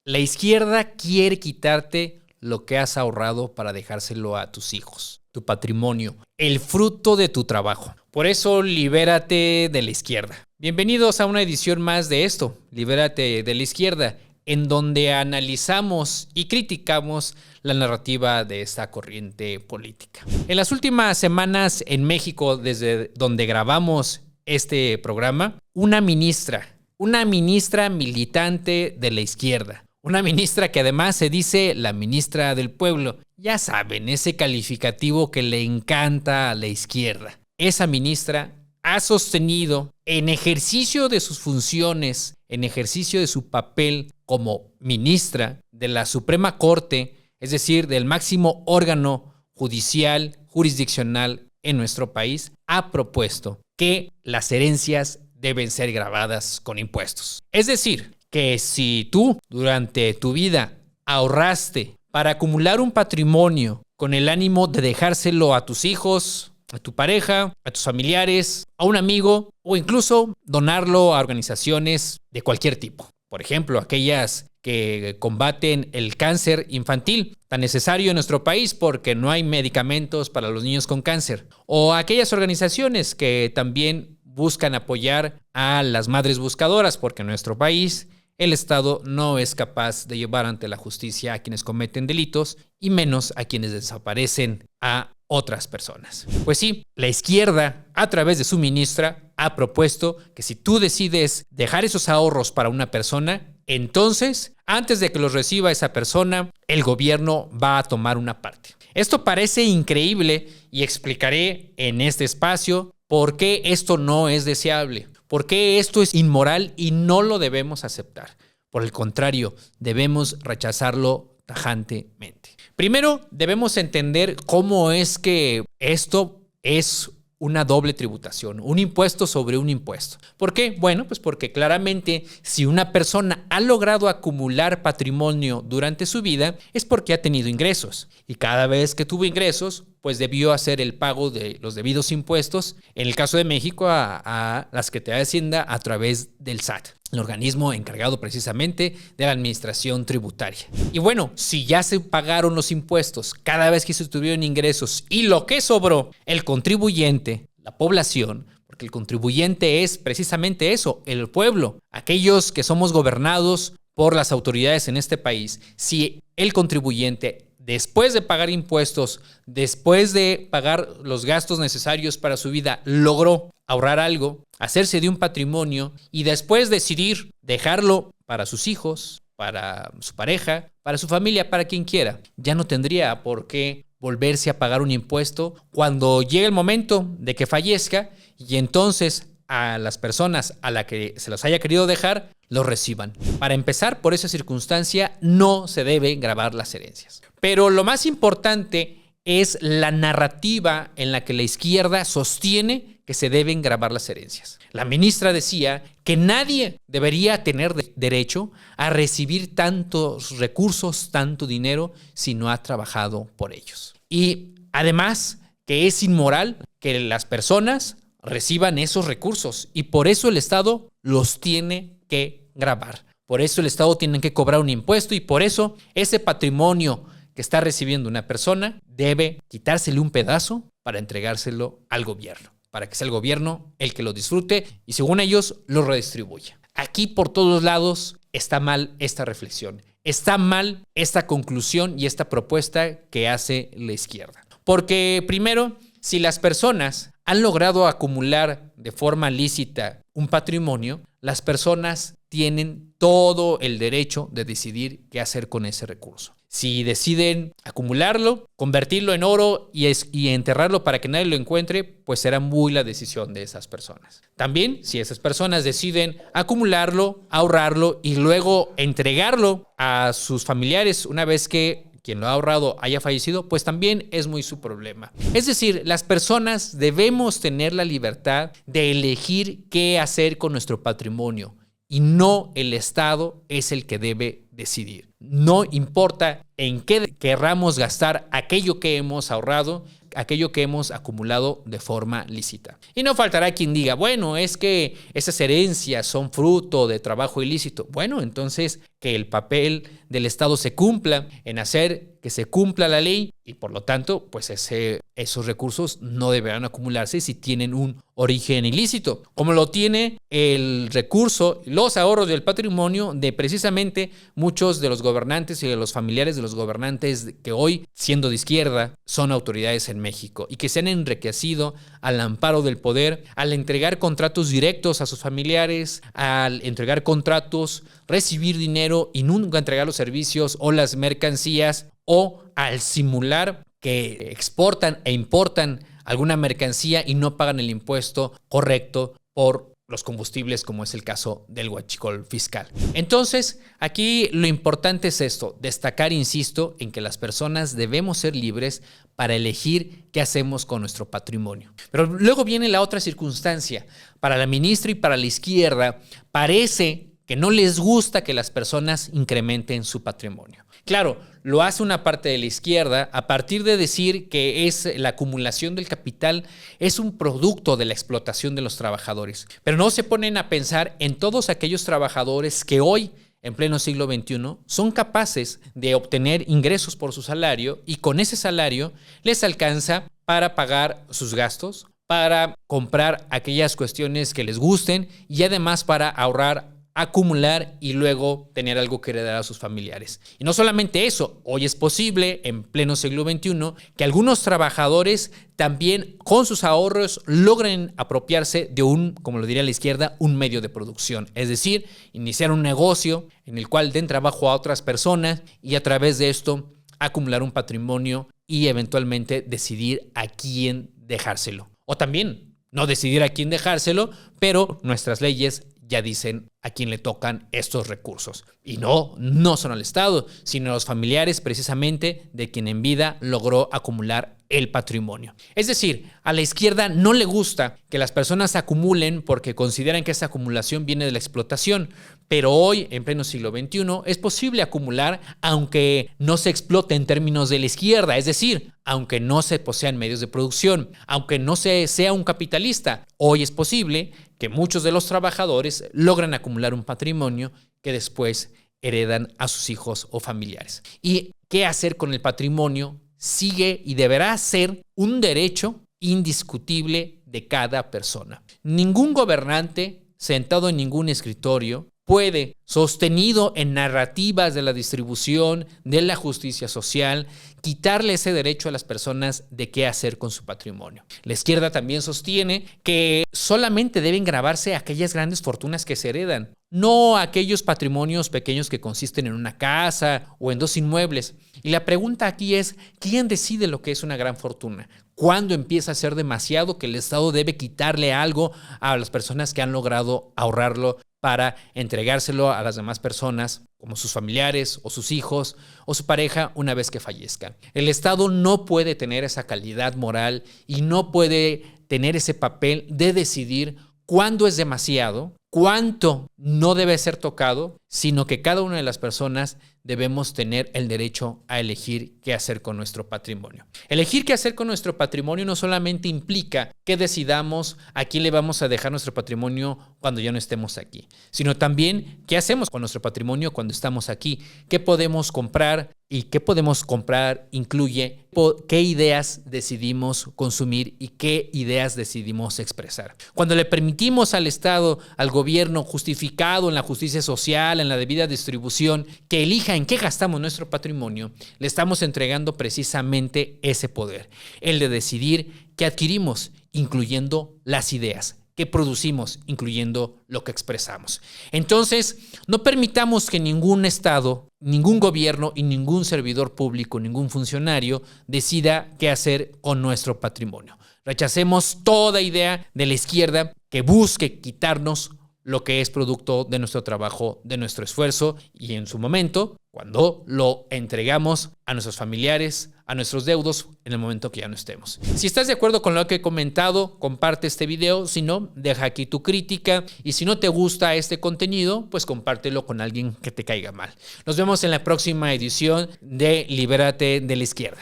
La izquierda quiere quitarte lo que has ahorrado para dejárselo a tus hijos, tu patrimonio, el fruto de tu trabajo. Por eso, libérate de la izquierda. Bienvenidos a una edición más de esto, Libérate de la izquierda, en donde analizamos y criticamos la narrativa de esta corriente política. En las últimas semanas en México, desde donde grabamos este programa, una ministra militante de la izquierda, una ministra que además se dice la ministra del pueblo. Ya saben, ese calificativo que le encanta a la izquierda. Esa ministra ha sostenido, en ejercicio de sus funciones, en ejercicio de su papel como ministra de la Suprema Corte, es decir, del máximo órgano judicial, jurisdiccional en nuestro país, ha propuesto que las herencias deben ser gravadas con impuestos. Es decir, que si tú durante tu vida ahorraste para acumular un patrimonio con el ánimo de dejárselo a tus hijos, a tu pareja, a tus familiares, a un amigo o incluso donarlo a organizaciones de cualquier tipo. Por ejemplo, aquellas que combaten el cáncer infantil, tan necesario en nuestro país porque no hay medicamentos para los niños con cáncer. O aquellas organizaciones que también buscan apoyar a las madres buscadoras porque en nuestro país el Estado no es capaz de llevar ante la justicia a quienes cometen delitos y menos a quienes desaparecen a otras personas. Pues sí, la izquierda, a través de su ministra, ha propuesto que si tú decides dejar esos ahorros para una persona, entonces, antes de que los reciba esa persona, el gobierno va a tomar una parte. Esto parece increíble y explicaré en este espacio por qué esto no es deseable, por qué esto es inmoral y no lo debemos aceptar. Por el contrario, debemos rechazarlo tajantemente. Primero, debemos entender cómo es que esto es una doble tributación, un impuesto sobre un impuesto. ¿Por qué? Bueno, pues porque claramente si una persona ha logrado acumular patrimonio durante su vida es porque ha tenido ingresos. Y cada vez que tuvo ingresos, pues debió hacer el pago de los debidos impuestos, en el caso de México, a la Secretaría de Hacienda a través del SAT, el organismo encargado precisamente de la administración tributaria. Y bueno, si ya se pagaron los impuestos cada vez que se tuvieron ingresos y lo que sobró, el contribuyente, la población, porque el contribuyente es precisamente eso, el pueblo, aquellos que somos gobernados por las autoridades en este país, si el contribuyente después de pagar impuestos, después de pagar los gastos necesarios para su vida, logró ahorrar algo, hacerse de un patrimonio y después decidir dejarlo para sus hijos, para su pareja, para su familia, para quien quiera, ya no tendría por qué volverse a pagar un impuesto cuando llegue el momento de que fallezca y entonces a las personas a las que se los haya querido dejar, los reciban. Para empezar, por esa circunstancia, no se deben gravar las herencias. Pero lo más importante es la narrativa en la que la izquierda sostiene que se deben gravar las herencias. La ministra decía que nadie debería tener derecho a recibir tantos recursos, tanto dinero, si no ha trabajado por ellos. Y además que es inmoral que las personas reciban esos recursos y por eso el Estado los tiene que gravar. Por eso el Estado tiene que cobrar un impuesto y por eso ese patrimonio que está recibiendo una persona debe quitársele un pedazo para entregárselo al gobierno, para que sea el gobierno el que lo disfrute y según ellos lo redistribuya. Aquí por todos lados está mal esta reflexión, está mal esta conclusión y esta propuesta que hace la izquierda. Porque primero, si las personas han logrado acumular de forma lícita un patrimonio, las personas tienen todo el derecho de decidir qué hacer con ese recurso. Si deciden acumularlo, convertirlo en oro y enterrarlo para que nadie lo encuentre, pues será muy la decisión de esas personas. También, si esas personas deciden acumularlo, ahorrarlo y luego entregarlo a sus familiares una vez que quien lo ha ahorrado haya fallecido, pues también es muy su problema. Es decir, las personas debemos tener la libertad de elegir qué hacer con nuestro patrimonio y no el Estado es el que debe decidir. No importa en qué querramos gastar aquello que hemos ahorrado, aquello que hemos acumulado de forma lícita. Y no faltará quien diga, bueno, es que esas herencias son fruto de trabajo ilícito. Bueno, entonces que el papel del Estado se cumpla, en hacer que se cumpla la ley y por lo tanto, pues esos recursos no deberán acumularse si tienen un origen ilícito, como lo tiene el recurso, los ahorros del patrimonio de precisamente muchos de los gobernantes y de los familiares de los gobernantes que hoy, siendo de izquierda, son autoridades en México y que se han enriquecido al amparo del poder, al entregar contratos directos a sus familiares, al entregar contratos, recibir dinero y nunca entregar los servicios o las mercancías, o al simular que exportan e importan alguna mercancía y no pagan el impuesto correcto por los combustibles, como es el caso del huachicol fiscal. Entonces, aquí lo importante es esto, destacar, insisto, en que las personas debemos ser libres para elegir qué hacemos con nuestro patrimonio. Pero luego viene la otra circunstancia. Para la ministra y para la izquierda, parece que no les gusta que las personas incrementen su patrimonio. Claro, lo hace una parte de la izquierda a partir de decir que la acumulación del capital es un producto de la explotación de los trabajadores. Pero no se ponen a pensar en todos aquellos trabajadores que hoy, en pleno siglo XXI, son capaces de obtener ingresos por su salario y con ese salario les alcanza para pagar sus gastos, para comprar aquellas cuestiones que les gusten y además para ahorrar, acumular y luego tener algo que heredar a sus familiares. Y no solamente eso, hoy es posible, en pleno siglo XXI, que algunos trabajadores también con sus ahorros logren apropiarse de como lo diría la izquierda, un medio de producción. Es decir, iniciar un negocio en el cual den trabajo a otras personas y a través de esto acumular un patrimonio y eventualmente decidir a quién dejárselo. O también no decidir a quién dejárselo, pero nuestras leyes ya dicen a quién le tocan estos recursos. Y no son al Estado, sino a los familiares precisamente de quien en vida logró acumular el patrimonio. Es decir, a la izquierda no le gusta que las personas acumulen porque consideran que esa acumulación viene de la explotación, pero hoy, en pleno siglo XXI, es posible acumular aunque no se explote en términos de la izquierda, es decir, aunque no se posean medios de producción, aunque no se sea un capitalista, hoy es posible que muchos de los trabajadores logran acumular un patrimonio que después heredan a sus hijos o familiares. ¿Y qué hacer con el patrimonio? Sigue y deberá ser un derecho indiscutible de cada persona. Ningún gobernante sentado en ningún escritorio puede, sostenido en narrativas de la distribución, de la justicia social, quitarle ese derecho a las personas de qué hacer con su patrimonio. La izquierda también sostiene que solamente deben gravarse aquellas grandes fortunas que se heredan, no aquellos patrimonios pequeños que consisten en una casa o en 2 inmuebles. Y la pregunta aquí es, ¿quién decide lo que es una gran fortuna? ¿Cuándo empieza a ser demasiado que el Estado debe quitarle algo a las personas que han logrado ahorrarlo para entregárselo a las demás personas, como sus familiares o sus hijos o su pareja una vez que fallezcan? El Estado no puede tener esa calidad moral y no puede tener ese papel de decidir cuándo es demasiado, cuánto no debe ser tocado, sino que cada una de las personas debemos tener el derecho a elegir qué hacer con nuestro patrimonio. Elegir qué hacer con nuestro patrimonio no solamente implica que decidamos a quién le vamos a dejar nuestro patrimonio cuando ya no estemos aquí, sino también qué hacemos con nuestro patrimonio cuando estamos aquí, qué podemos comprar y qué podemos comprar incluye qué ideas decidimos consumir y qué ideas decidimos expresar. Cuando le permitimos al Estado, al gobierno justificado en la justicia social, en la debida distribución, que elija en qué gastamos nuestro patrimonio, le estamos entregando precisamente ese poder, el de decidir qué adquirimos, incluyendo las ideas, qué producimos, incluyendo lo que expresamos. Entonces, no permitamos que ningún Estado, ningún gobierno y ningún servidor público, ningún funcionario decida qué hacer con nuestro patrimonio. Rechacemos toda idea de la izquierda que busque quitarnos lo que es producto de nuestro trabajo, de nuestro esfuerzo y en su momento, cuando lo entregamos a nuestros familiares, a nuestros deudos, en el momento que ya no estemos. Si estás de acuerdo con lo que he comentado, comparte este video. Si no, deja aquí tu crítica. Y si no te gusta este contenido, pues compártelo con alguien que te caiga mal. Nos vemos en la próxima edición de Libérate de la Izquierda.